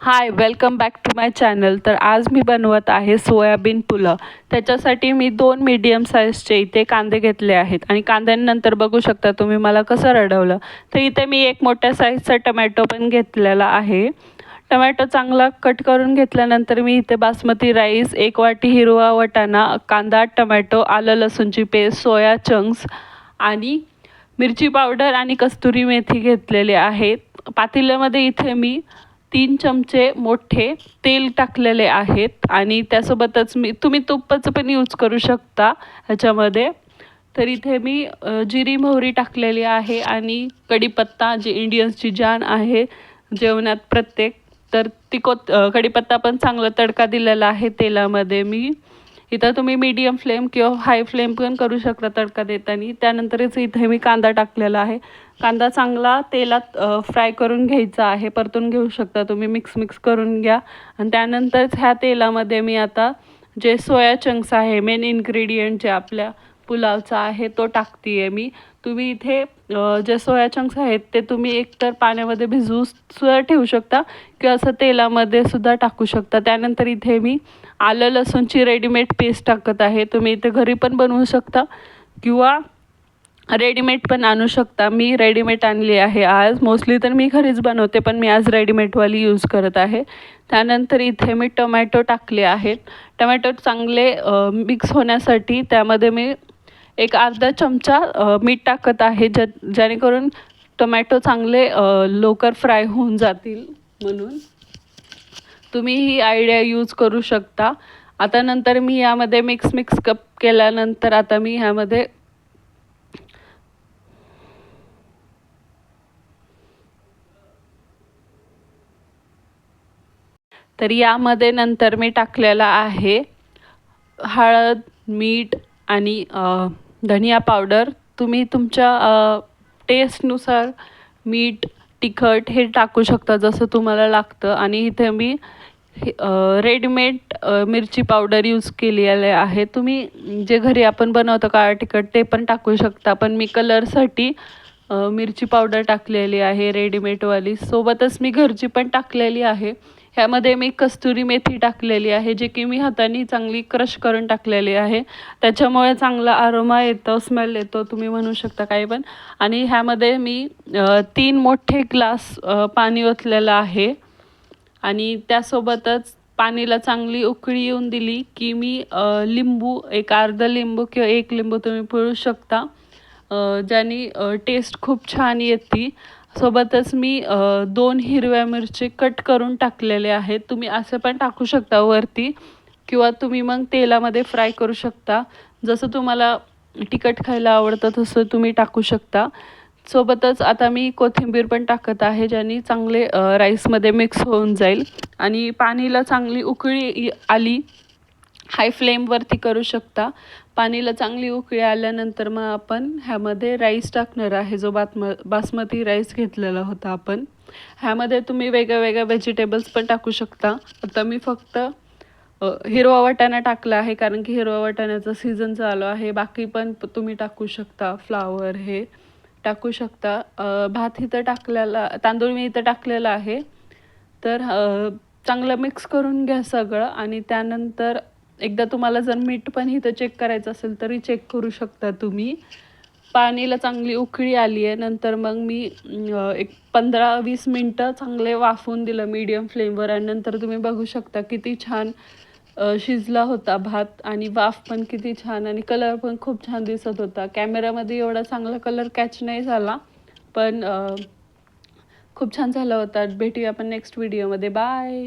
High, welcome back to my channel. तर आज मी बनवत आहे सोयाबीन पुलाव. त्याच्यासाठी मी 2 मीडियम साईजचे इथे कांदे घेतले आहेत आणि कांद्यानंतर बघू शकता तुम्ही मला कसं रडवलं. तर इथे मी एक मोठ्या साईजचा टमॅटो पण घेतलेला आहे. टमॅटो चांगला कट करून घेतल्यानंतर मी इथे बासमती राईस, 1 वाटी हिरवा वाटाणा, कांदा, टमॅटो, आलं लसूणची पेस्ट, सोया चंक्स आणि मिरची पावडर आणि कस्तुरी मेथी घेतलेले आहेत. पातेल्यामध्ये इथे मी 3 चमचे मोठे तेल टाकलेले आहेत आणि त्यासोबतच तुम्ही तुपाचं पण यूज करू शकता ह्याच्यामध्ये. तर इथे मी जिरी मोहरी टाकलेली आहे आणि कढीपत्ता, जी इंडियन्सची जान आहे जेवणात प्रत्येक. तर ती कढीपत्ता पण चांगला तडका दिलेला आहे तेलामध्ये मी. इथं तुम्ही मीडियम फ्लेम किंवा हाय फ्लेम पण करू शकता तडका देताना. त्यानंतरच इथे मी कांदा टाकलेला आहे. कांदा चांगला तेलात फ्राय करून घ्यायचा आहे, परतून घेऊ शकता तुम्ही. मिक्स करून घ्या आणि त्यानंतरच ह्या तेलामध्ये मी आता जे सोया चंक्स आहे, मेन इन्ग्रेडियंट जे आपल्या पुलावचा आहे तो टाकते आहे मी. तुम्ही इथे जे सोया चंक्स आहेत ते तुम्ही एकतर पाण्यामध्ये भिजवू सुद्धा ठेवू शकता किंवा असं तेलामध्ये सुद्धा टाकू शकता. त्यानंतर इथे मी आलं लसूणची रेडीमेड पेस्ट टाकत आहे. तुम्ही इथे घरी पण बनवू शकता किंवा रेडीमेड पण आणू शकता. मी रेडीमेड आणली आहे आज. मोस्टली तर मी घरीच बनवते, पण मी आज रेडीमेडवाली यूज करत आहे. त्यानंतर इथे मी टोमॅटो टाकले आहेत. टोमॅटो चांगले मिक्स होण्यासाठी त्यामध्ये मी एक अर्धा चमचा मीठ टाकत आहे, जेणेकरून टोमॅटो चांगले लवकर फ्राय होऊन जातील म्हणून. तुम्ही ही आयडिया यूज करू शकता. आता नंतर मी यामध्ये मिक्स केल्यानंतर आता मी ह्यामध्ये तर यामध्ये नंतर मी टाकलेला आहे हळद, मीठ आणि धनिया पावडर. तुम्ही तुमच्या टेस्टनुसार मीठ, तिखट हे टाकू शकता जसं तुम्हाला लागतं. आणि इथे मी रेडीमेड मिरची पावडर यूज केलेले आहे. तुम्ही जे घरी आपण बनवतो काळं तिखट ते पण टाकू शकता, पण मी कलरसाठी मिरची पावडर टाकलेली आहे रेडीमेडवाली. सोबतच मी घरची पण टाकलेली आहे. ह्यामध्ये मी कस्तुरी मेथी टाकलेली आहे, जे की मी हाताने चांगली क्रश करून टाकलेली आहे. त्याच्यामुळे चांगला अरोमा येतो, स्मेल येतो, तुम्ही म्हणू शकता काही पण. आणि ह्यामध्ये मी 3 मोठे ग्लास पाणी ओतलेलं आहे आणि त्यासोबतच पाणीला चांगली उकळी येऊन दिली की मी लिंबू, एक अर्धा लिंबू किंवा 1 लिंबू तुम्ही पिळू शकता, ज्याने टेस्ट खूप छान येते. सोबतच मी 2 हिरव्या मिरची कट करून टाकलेले आहेत. तुम्ही असं पण टाकू शकता वरती किंवा तुम्ही मग तेलामध्ये फ्राय करू शकता. जसं तुम्हाला तिखट खायला आवडतं तसं तुम्ही टाकू शकता. सोबतच आता मी कोथिंबीर पण टाकत आहे, ज्याने चांगले राईसमध्ये मिक्स होऊन जाईल. आणि पाणीला चांगली उकळी आली, हाय फ्लेमवरती करू शकता. पाणीला चांगली उकळी आल्यानंतर मग आपण ह्यामध्ये राईस टाकणार आहे, जो बासमती राईस घेतलेला होता आपण. ह्यामध्ये तुम्ही वेगळ्या व्हेजिटेबल्स पण टाकू शकता. आता मी फक्त हिरवा वाटाणा टाकला आहे, कारण की हिरवा वाटाण्याचा सीझन चालू आहे. बाकी पण तुम्ही टाकू शकता, फ्लावर हे टाकू शकता. भात इथं टाकलेला, तांदूळ मी इथं टाकलेला आहे. तर चांगलं मिक्स करून घ्या सगळं आणि त्यानंतर एकदा तुम्हाला जर मीठ पण इथं चेक करायचं असेल तरी चेक करू शकता तुम्ही. पाणीला चांगली उकळी आली आहे, नंतर मग मी एक 15-20 मिनटं चांगले वाफवून दिलं मीडियम फ्लेमवर आणि नंतर तुम्ही बघू शकता किती छान शिजला होता भात आणि वाफ पण किती छान आणि कलर पण खूप छान दिसत होता. कॅमेरामध्ये एवढा चांगला कलर कॅच नाही झाला, पण खूप छान झाला होता. भेटूया आपण नेक्स्ट व्हिडिओमध्ये. बाय.